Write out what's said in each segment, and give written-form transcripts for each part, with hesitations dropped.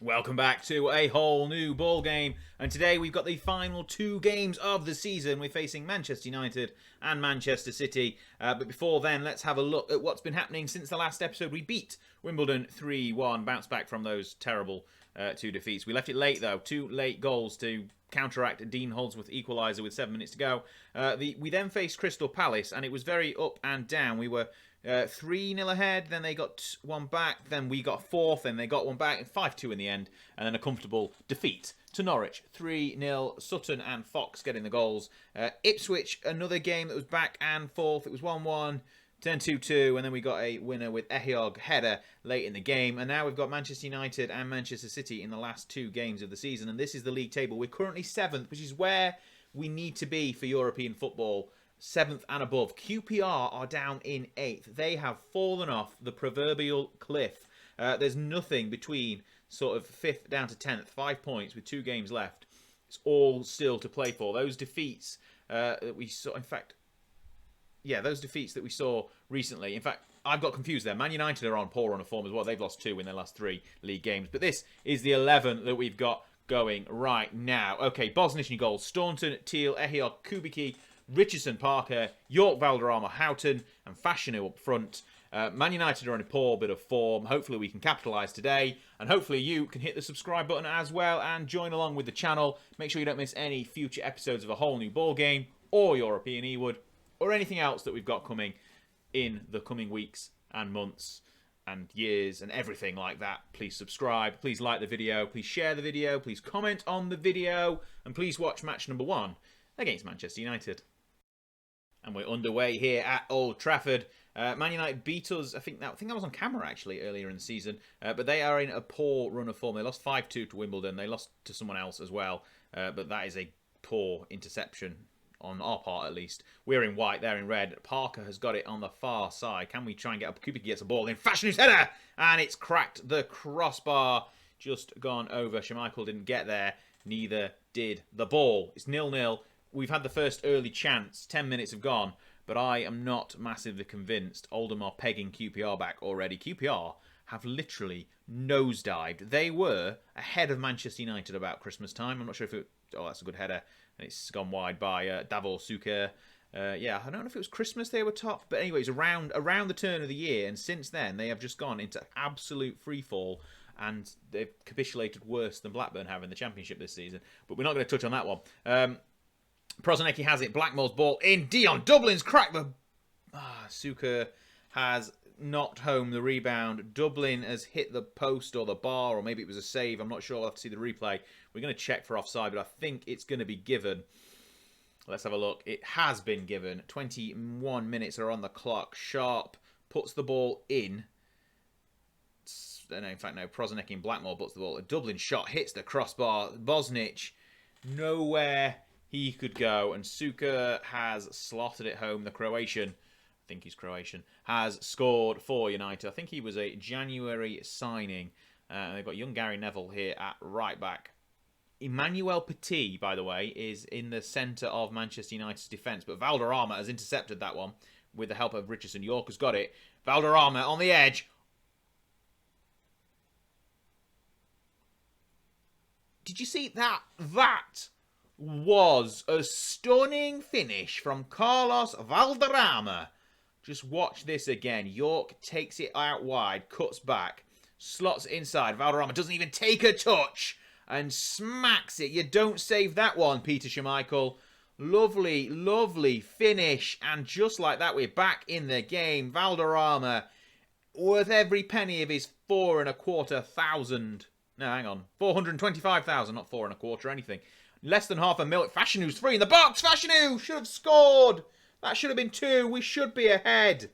Welcome back to a whole new ball game, and today we've got the final two games of the season. We're facing Manchester United and Manchester City, but before then, let's have a look at what's been happening since the last episode. We beat Wimbledon 3-1, bounced back from those terrible two defeats. We left it late though, two late goals to counteract Dean Holdsworth equaliser with 7 minutes to go. We then faced Crystal Palace, and it was very up and down. We were 3-0 ahead, then they got one back, then we got fourth, then they got one back, and 5-2 in the end, and then a comfortable defeat to Norwich, 3-0, Sutton and Fox getting the goals. Ipswich, another game that was back and forth, it was 1-1, then 2-2, and then we got a winner with Ehiog header late in the game, and now we've got Manchester United and Manchester City in the last two games of the season, and this is the league table. We're currently 7th, which is where we need to be for European football. 7th and above. QPR are down in 8th. They have fallen off the proverbial cliff. There's nothing between sort of 5th down to 10th. 5 points with 2 games left. It's all still to play for. Those defeats that we saw, in fact, those defeats that we saw recently. In fact, I've got confused there. Man United are on poor run of form as well. They've lost 2 in their last 3 league games. But this is the 11 that we've got going right now. Okay, Bosnich goals. Staunton, Teal, Ehiog, Kubicki, Richardson, Parker, York, Valderrama, Houghton, and Fashanu up front. Man United are in a poor bit of form. Hopefully we can capitalise today, and hopefully you can hit the subscribe button as well and join along with the channel. Make sure you don't miss any future episodes of A Whole New Ball Game or European Ewood or anything else that we've got coming in the coming weeks and months and years and everything like that. Please subscribe, please like the video, please share the video, please comment on the video, and please watch match number 1 against Manchester United. And we're underway here at Old Trafford. Man United beat us, I think that was on camera actually earlier in the season, but they are in a poor run of form. They lost 5-2 to Wimbledon. They lost to someone else as well, but that is a poor interception on our part at least. We're in white, they're in red. Parker has got it on the far side. Can we try and get up? Kubicki gets a ball in. Fashanu's header! And it's cracked the crossbar. Just gone over. Schmeichel didn't get there. Neither did the ball. It's 0-0. We've had the first early chance. 10 minutes have gone, but I am not massively convinced. Oldham are pegging QPR back already. QPR have literally nosedived. They were ahead of Manchester United about Christmas time. I'm not sure if it... Oh, that's a good header. And it's gone wide by Davor Suker. I don't know if it was Christmas they were top, but anyways, around the turn of the year, and since then they have just gone into absolute freefall, and they've capitulated worse than Blackburn have in the Championship this season. But we're not going to touch on that one. Prosinecki has it. Blackmore's ball in. Dion Dublin's cracked the... Suker has knocked home the rebound. Dublin has hit the post or the bar, or maybe it was a save. I'm not sure. I'll have to see the replay. We're going to check for offside, but I think it's going to be given. Let's have a look. It has been given. 21 minutes are on the clock. Sharp puts the ball in. No, in fact, no. Prosinecki and Blackmore puts the ball. A Dublin shot hits the crossbar. Bosnich, nowhere he could go, and Suker has slotted it home. The Croatian, I think he's Croatian, has scored for United. I think he was a January signing. They've got young Gary Neville here at right back. Emmanuel Petit, by the way, is in the centre of Manchester United's defence, but Valderrama has intercepted that one with the help of Richardson. York has got it. Valderrama on the edge. Did you see that? That was a stunning finish from Carlos Valderrama. Just watch this again. York takes it out wide, cuts back, slots it inside. Valderrama doesn't even take a touch and smacks it. You don't save that one, Peter Schmeichel. Lovely, lovely finish. And just like that, we're back in the game. Valderrama, worth every penny of his 4,250. No, hang on. 425,000, not 4,25 anything. Less than half a mil. Fashanu's free in the box. Fashanu should have scored. That should have been 2. We should be ahead.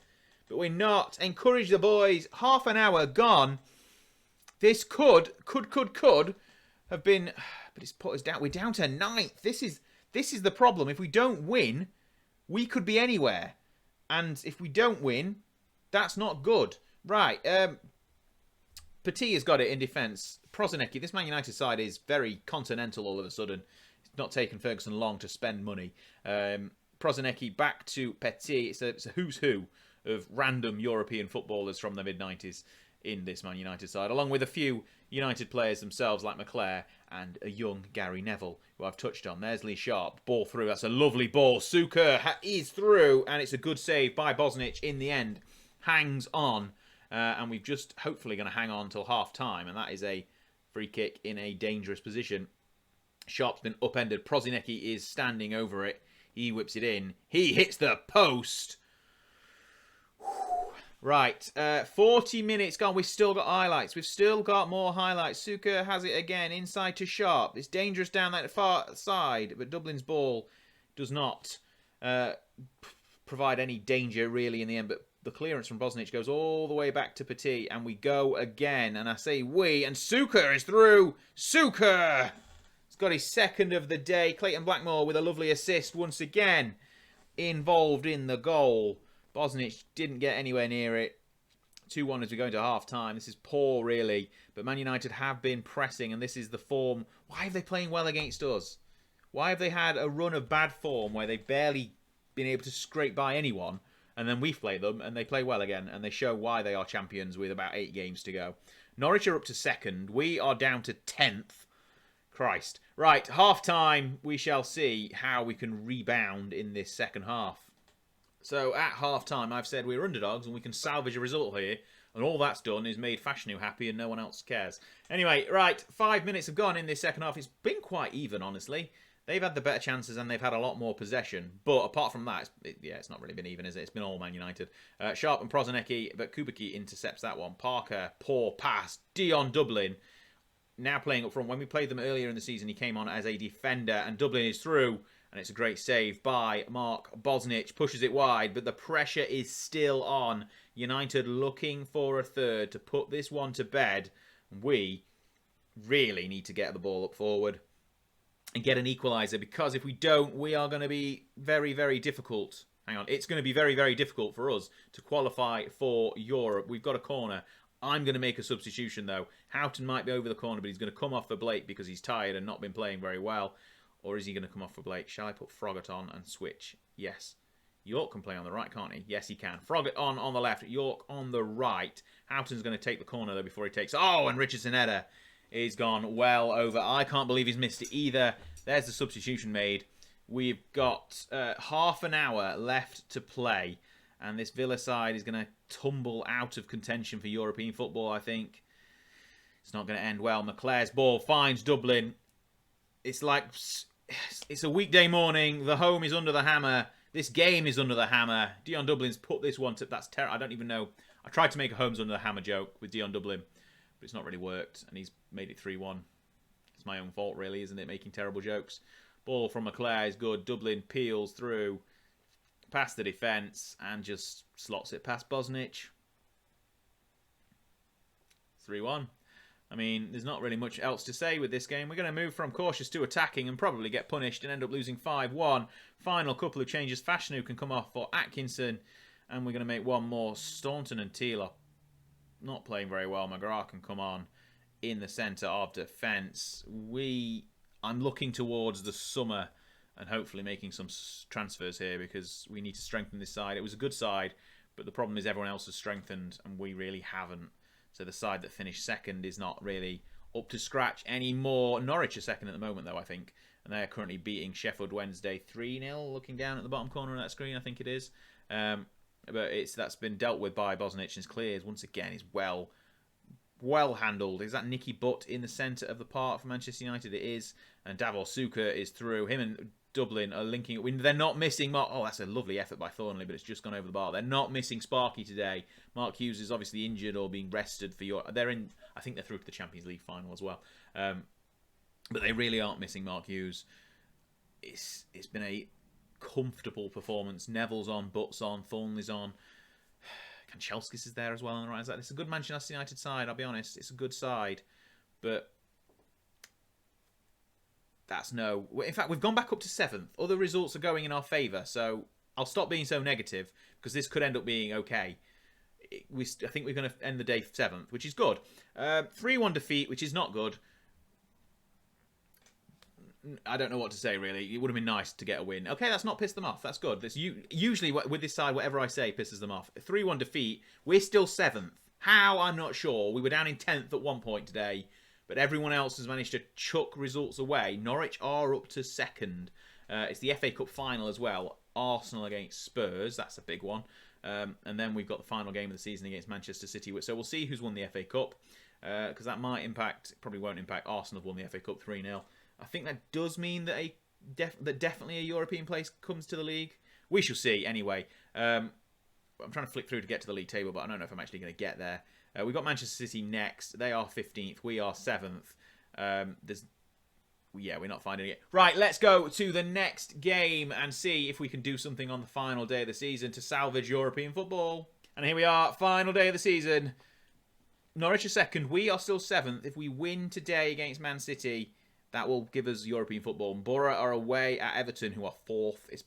But we're not. Encourage the boys. Half an hour gone. This could have been... But it's put us down. We're down to 9th. This is the problem. If we don't win, we could be anywhere. And if we don't win, that's not good. Right. Petit has got it in defence. Prosinecki, this Man United side is very continental all of a sudden. It's not taken Ferguson long to spend money. Prosinecki back to Petit. It's a who's who of random European footballers from the mid-90s in this Man United side, along with a few United players themselves like McClare and a young Gary Neville, who I've touched on. There's Lee Sharp. Ball through. That's a lovely ball. Suker is through, and it's a good save by Bosnich in the end. Hangs on, and we've just hopefully going to hang on till half-time, and that is a free kick in a dangerous position. Sharp's been upended. Prosinecki is standing over it. He whips it in. He hits the post. Right, 40 minutes gone. We've still got highlights. We've still got more highlights. Suker has it again, inside to Sharp. It's dangerous down that far side, but Dublin's ball does not provide any danger, really, in the end. But the clearance from Bosnich goes all the way back to Petit, and we go again. And I say we, and Suker is through. Suker! He's got his second of the day. Clayton Blackmore with a lovely assist once again. Involved in the goal. Bosnich didn't get anywhere near it. 2-1 as we go into half-time. This is poor, really. But Man United have been pressing, and this is the form. Why are they playing well against us? Why have they had a run of bad form where they've barely been able to scrape by anyone, and then we've played them, and they play well again, and they show why they are champions with about 8 games to go. Norwich are up to 2nd. We are down to 10th. Christ. Right, half-time. We shall see how we can rebound in this second half. So at half-time, I've said we're underdogs and we can salvage a result here. And all that's done is made Fashanu happy and no one else cares. Anyway, right, 5 minutes have gone in this second half. It's been quite even, honestly. They've had the better chances and they've had a lot more possession. But apart from that, it's not really been even, is it? It's been all Man United. Sharp and Prosinecki, but Kubicki intercepts that one. Parker, poor pass. Dion Dublin, now playing up front. When we played them earlier in the season, he came on as a defender. And Dublin is through. And it's a great save by Mark Bosnich. Pushes it wide, but the pressure is still on. United looking for a third to put this one to bed. We really need to get the ball up forward and get an equaliser, because if we don't, we are going to be very, very difficult. Hang on. It's going to be very, very difficult for us to qualify for Europe. We've got a corner. I'm going to make a substitution, though. Houghton might be over the corner, but he's going to come off for Blake because he's tired and not been playing very well. Or is he going to come off for Blake? Shall I put Froggatt on and switch? Yes. York can play on the right, can't he? Yes, he can. Froggatt on the left. York on the right. Houghton's going to take the corner, though, before he takes... Oh, and Richardson header is gone well over. I can't believe he's missed it either. There's the substitution made. We've got half an hour left to play. And this Villa side is going to tumble out of contention for European football, I think. It's not going to end well. McClare's ball finds Dublin. It's like... It's a weekday morning. The home is under the hammer. This game is under the hammer. Dion Dublin's put this one to... That's terrible. I don't even know. I tried to make a homes under the hammer joke with Dion Dublin, but it's not really worked, and he's made it 3-1. It's my own fault, really, isn't it, making terrible jokes? Ball from McClare is good. Dublin peels through, past the defence, and just slots it past Bosnich. 3-1. I mean, there's not really much else to say with this game. We're going to move from cautious to attacking and probably get punished and end up losing 5-1. Final couple of changes. Fashanu can come off for Atkinson. And we're going to make one more. Staunton and Teal are not playing very well. McGrath can come on in the centre of defence. I'm looking towards the summer and hopefully making some transfers here, because we need to strengthen this side. It was a good side, but the problem is everyone else has strengthened and we really haven't. So the side that finished second is not really up to scratch anymore. Norwich are second at the moment, though, I think. And they're currently beating Sheffield Wednesday 3-0. Looking down at the bottom corner of that screen, I think it is. But that's been dealt with by Bosnich, and Clears, once again, is well handled. Is that Nicky Butt in the centre of the park for Manchester United? It is. And Davor Suker is through. Him and Dublin are linking up. They're not missing Mark. Oh, that's a lovely effort by Thornley, but it's just gone over the bar. They're not missing Sparky today. Mark Hughes is obviously injured or being rested for Europe. I think they're through to the Champions League final as well. But they really aren't missing Mark Hughes. It's been a comfortable performance. Neville's on, Butt's on, Thornley's on. Kanchelskis is there as well on the right side. It's a good Manchester United side, I'll be honest. It's a good side. But that's no... In fact, we've gone back up to 7th. Other results are going in our favour, so I'll stop being so negative, because this could end up being okay. I think we're going to end the day 7th, which is good. 3-1 defeat, which is not good. I don't know what to say, really. It would have been nice to get a win. Okay, that's not pissed them off. That's good. Usually, with this side, whatever I say pisses them off. 3-1 defeat. We're still 7th. How, I'm not sure. We were down in 10th at one point today, but everyone else has managed to chuck results away. Norwich are up to 2nd. It's the FA Cup final as well. Arsenal against Spurs. That's a big one. And then we've got the final game of the season against Manchester City. So we'll see who's won the FA Cup, because that might impact, probably won't impact, Arsenal have won the FA Cup 3-0. I think that does mean that definitely a European place comes to the league. We shall see anyway. I'm trying to flick through to get to the league table, but I don't know if I'm actually going to get there. We've got Manchester City next. They are 15th. We are 7th. We're not finding it. Right, let's go to the next game and see if we can do something on the final day of the season to salvage European football. And here we are, final day of the season. Norwich are 2nd. We are still 7th. If we win today against Man City, that will give us European football. Borough are away at Everton, who are 4th.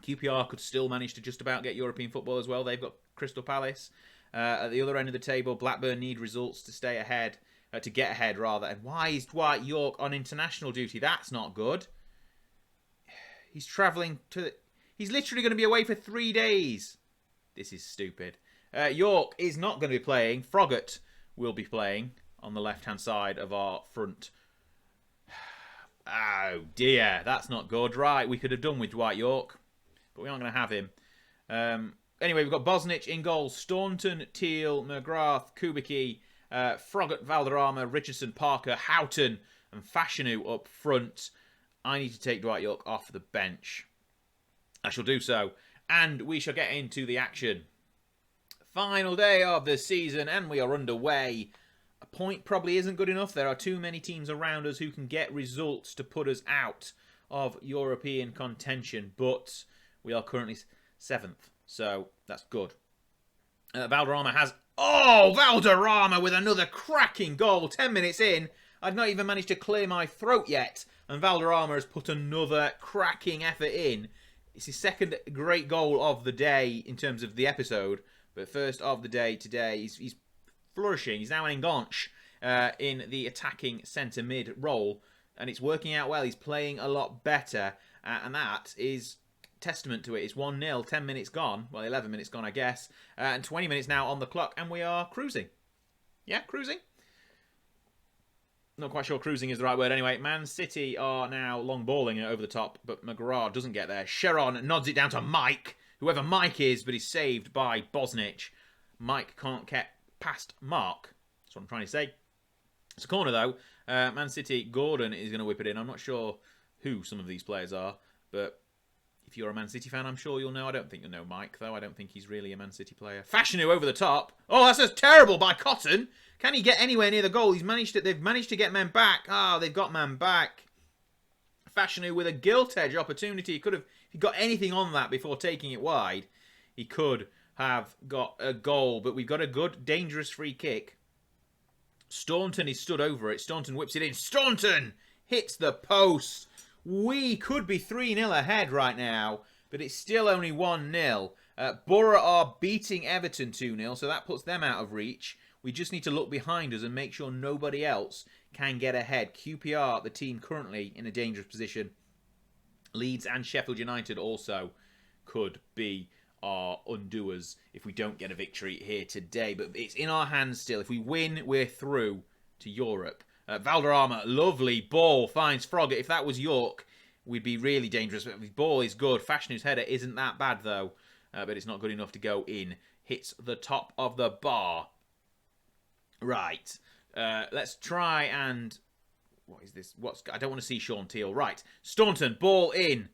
QPR could still manage to just about get European football as well. They've got Crystal Palace. At the other end of the table, Blackburn need results to stay ahead. To get ahead, rather. And why is Dwight York on international duty? That's not good. He's travelling to... He's literally going to be away for 3 days. This is stupid. York is not going to be playing. Froggatt will be playing on the left-hand side of our front. Oh, dear. That's not good. Right, we could have done with Dwight York, but we aren't going to have him. Anyway, we've got Bosnich in goal. Staunton, Teal, McGrath, Kubicki, Froggatt, Valderrama, Richardson, Parker, Houghton and Fashanu up front. I need to take Dwight York off the bench. I shall do so. And we shall get into the action. Final day of the season and we are underway. A point probably isn't good enough. There are too many teams around us who can get results to put us out of European contention. But we are currently 7th. So that's good. Valderrama has... Oh, Valderrama with another cracking goal. 10 minutes in. I'd not even managed to clear my throat yet. And Valderrama has put another cracking effort in. It's his 2nd great goal of the day in terms of the episode. But first of the day today. He's flourishing. He's now an Enganche in the attacking centre mid role. And it's working out well. He's playing a lot better. And that is... testament to it. It's 1-0, 10 minutes gone. Well, 11 minutes gone, I guess. And 20 minutes now on the clock, and we are cruising. Yeah, cruising. Not quite sure cruising is the right word anyway. Man City are now long balling it over the top, but McGrath doesn't get there. Sharon nods it down to Mike, whoever Mike is, but he's saved by Bosnich. Mike can't get past Mark. That's what I'm trying to say. It's a corner, though. Man City, Gordon is going to whip it in. I'm not sure who some of these players are, but... if you're a Man City fan, I'm sure you'll know. I don't think you'll know Mike, though. I don't think he's really a Man City player. Fashanu over the top. Oh, that's just terrible by Cotton. Can he get anywhere near the goal? They've managed to get men back. Ah, they've got man back. Fashanu with a gilt-edge opportunity. He could have, if he got anything on that before taking it wide, he could have got a goal. But we've got a good, dangerous free kick. Staunton is stood over it. Staunton whips it in. Staunton hits the post. We could be 3-0 ahead right now, but it's still only 1-0. Borough are beating Everton 2-0, so that puts them out of reach. We just need to look behind us and make sure nobody else can get ahead. QPR, the team currently in a dangerous position. Leeds and Sheffield United also could be our undoers if we don't get a victory here today. But it's in our hands still. If we win, we're through to Europe. Valderrama, lovely ball, finds Froggatt. If that was York, we'd be really dangerous. But the ball is good. Fashanu's header isn't that bad, though. But it's not good enough to go in. Hits the top of the bar. Right. Let's try and... what is this? I don't want to see Sean Teal. Right. Staunton, ball in.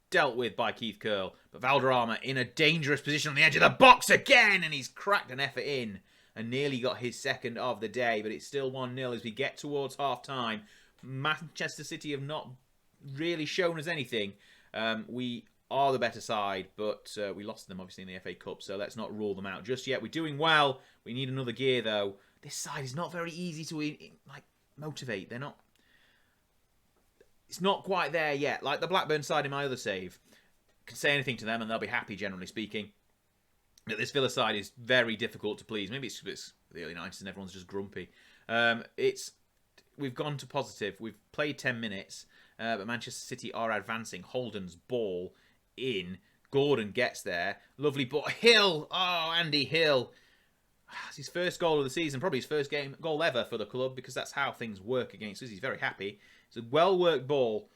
Dealt with by Keith Curl. But Valderrama in a dangerous position on the edge of the box again. And he's cracked an effort in. And nearly got his 2nd of the day. But it's still 1-0 as we get towards half-time. Manchester City have not really shown us anything. We are the better side. But we lost them, obviously, in the FA Cup. So let's not rule them out just yet. We're doing well. We need another gear, though. This side is not very easy to motivate. They're not... it's not quite there yet. Like the Blackburn side in my other save. Can say anything to them and they'll be happy, generally speaking. But this Villa side is very difficult to please. Maybe it's the early 90s and everyone's just grumpy. We've gone to positive. We've played 10 minutes. But Manchester City are advancing. Holden's ball in. Gordon gets there. Lovely ball. Hill. Oh, Andy Hill. It's his first goal of the season, probably his first goal ever for the club, because that's how things work against us. He's very happy. It's a well-worked ball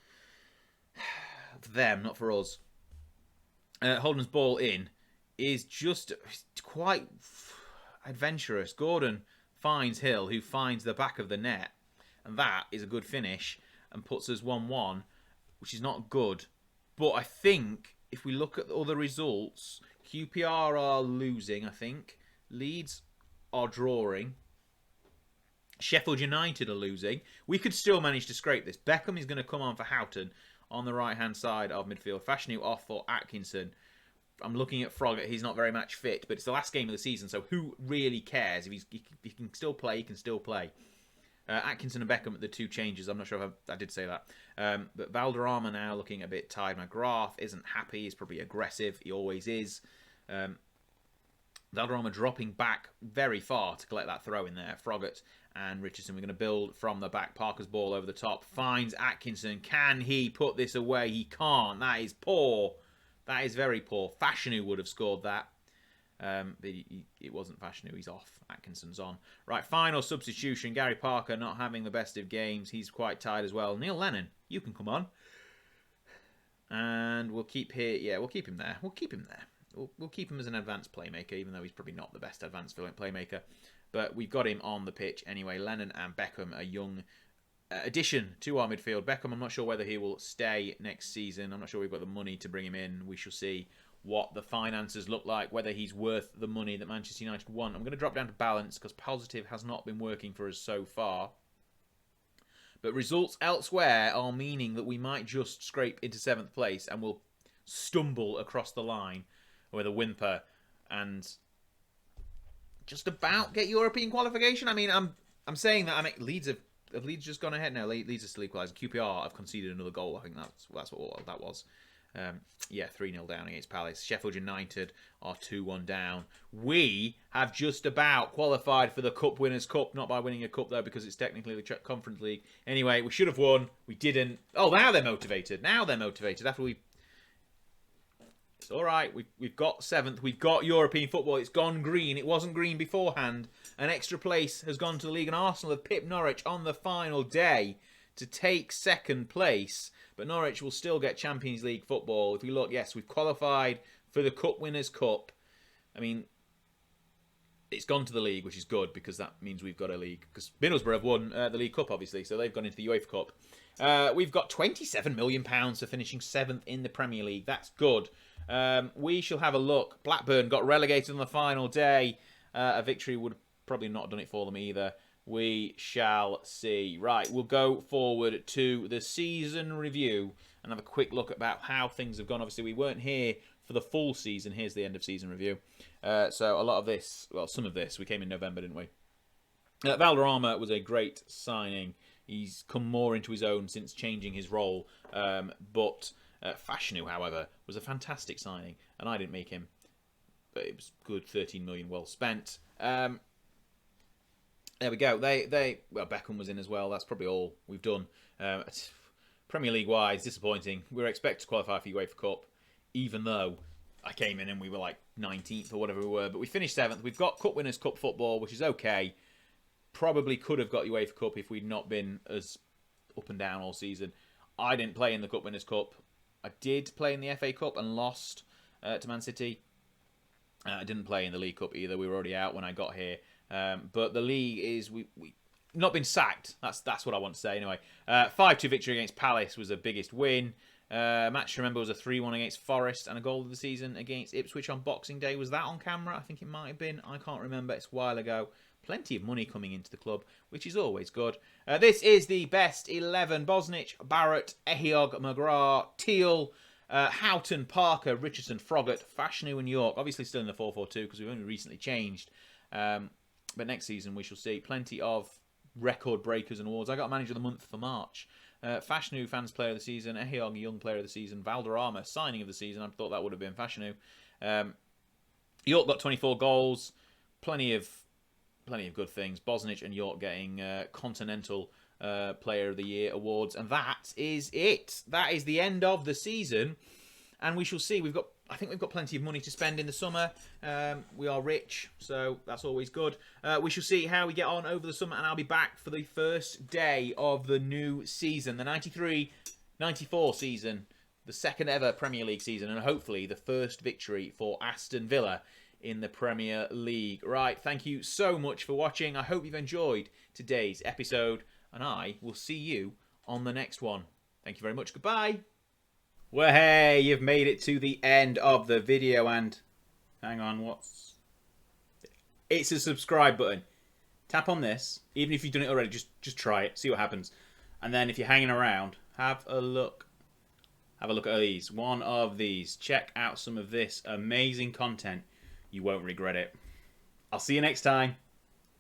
for them, not for us. Holden's ball in is just quite adventurous. Gordon finds Hill, who finds the back of the net, and that is a good finish and puts us 1-1, which is not good. But I think if we look at all the results, QPR are losing, I think. Leeds are drawing. Sheffield United are losing. We could still manage to scrape this. Beckham is going to come on for Houghton on the right-hand side of midfield. Fashanu off for Atkinson. I'm looking at Froggatt. He's not very much fit, but it's the last game of the season, so who really cares? If he can still play, he can still play. Atkinson and Beckham at the 2 changes. I'm not sure if I did say that. But Valderrama now looking a bit tired. McGrath isn't happy. He's probably aggressive. He always is. Valderrama dropping back very far to collect that throw in there. Froggatt and Richardson. We're going to build from the back. Parker's ball over the top. Finds Atkinson. Can he put this away? He can't. That is poor. That is very poor. Fashanu would have scored that. But it wasn't Fashanu. He's off. Atkinson's on. Right, final substitution. Gary Parker not having the best of games. He's quite tired as well. Neil Lennon, you can come on. And we'll keep here. Yeah, we'll keep him there. We'll keep him there. We'll keep him as an advanced playmaker, even though he's probably not the best advanced playmaker. But we've got him on the pitch anyway. Lennon and Beckham, a young addition to our midfield. Beckham, I'm not sure whether he will stay next season. I'm not sure we've got the money to bring him in. We shall see what the finances look like, whether he's worth the money that Manchester United want. I'm going to drop down to balance because positive has not been working for us so far. But results elsewhere are meaning that we might just scrape into 7th place and we'll stumble across the line with a whimper and just about get European qualification. I mean, I'm saying that. I mean, Leeds have Leeds just gone ahead now. Leeds are still equalising. QPR have conceded another goal. I think that's what that was. 3-0 down against Palace. Sheffield United are 2-1 down. We have just about qualified for the Cup Winners' Cup. Not by winning a cup, though, because it's technically the Conference League. Anyway, we should have won. We didn't. Oh, now they're motivated. After we... It's all right. We've got 7th. We've got European football. It's gone green. It wasn't green beforehand. An extra place has gone to the league, and Arsenal have pipped Norwich on the final day to take 2nd place. But Norwich will still get Champions League football. If we look, yes, we've qualified for the Cup Winners' Cup. I mean, it's gone to the league, which is good because that means we've got a league. Because Middlesbrough have won the League Cup, obviously, so they've gone into the UEFA Cup. We've got £27 million for finishing 7th in the Premier League. That's good. We shall have a look. Blackburn got relegated on the final day. A victory would have probably not done it for them either. We shall see. Right, we'll go forward to the season review and have a quick look about how things have gone. Obviously, we weren't here for the full season. Here's the end of season review. So a lot of this, well, some of this, we came in November, didn't we? Valderrama was a great signing. He's come more into his own since changing his role. But Fashanu, however, was a fantastic signing, and I didn't make him. But it was good, 13 million well spent. There we go. Well, Beckham was in as well. That's probably all we've done. Premier League wise, disappointing. We were expected to qualify for UEFA Cup, even though I came in and we were like 19th or whatever we were. But we finished 7th. We've got Cup Winners' Cup football, which is okay. Probably could have got UEFA Cup if we'd not been as up and down all season. I didn't play in the Cup Winners' Cup. I did play in the FA Cup and lost to Man City. I didn't play in the League Cup either. We were already out when I got here. But the league is we not been sacked. That's what I want to say anyway. 5-2 victory against Palace was the biggest win. Match to remember was a 3-1 against Forest and a goal of the season against Ipswich on Boxing Day. Was that on camera? I think it might have been. I can't remember. It's a while ago. Plenty of money coming into the club, which is always good. This is the best 11. Bosnich, Barrett, Ehiog, McGrath, Teal, Houghton, Parker, Richardson, Froggatt, Fashanu and York. Obviously still in the 4-4-2 because we've only recently changed. But next season we shall see plenty of record breakers and awards. I got Manager of the Month for March. Fashanu, Fans Player of the Season. Ehiog, Young Player of the Season. Valderrama, Signing of the Season. I thought that would have been Fashanu. York got 24 goals. Plenty of good things. Bosnich and York getting Continental Player of the Year awards. And that is it. That is the end of the season. And we shall see. We've got I think we've got plenty of money to spend in the summer. We are rich, so that's always good. We shall see how we get on over the summer, and I'll be back for the first day of the new season, the 93-94 season, the second ever Premier League season, and hopefully the first victory for Aston Villa in the Premier League. Right, thank you so much for watching. I hope you've enjoyed today's episode, and I will see you on the next one. Thank you very much. Goodbye. Well, hey, you've made it to the end of the video, and hang on, it's a subscribe button. Tap on this. Even if you've done it already, just try it, see what happens. And then if you're hanging around, have a look at these. One of these. Check out some of this amazing content. You won't regret it. I'll see you next time.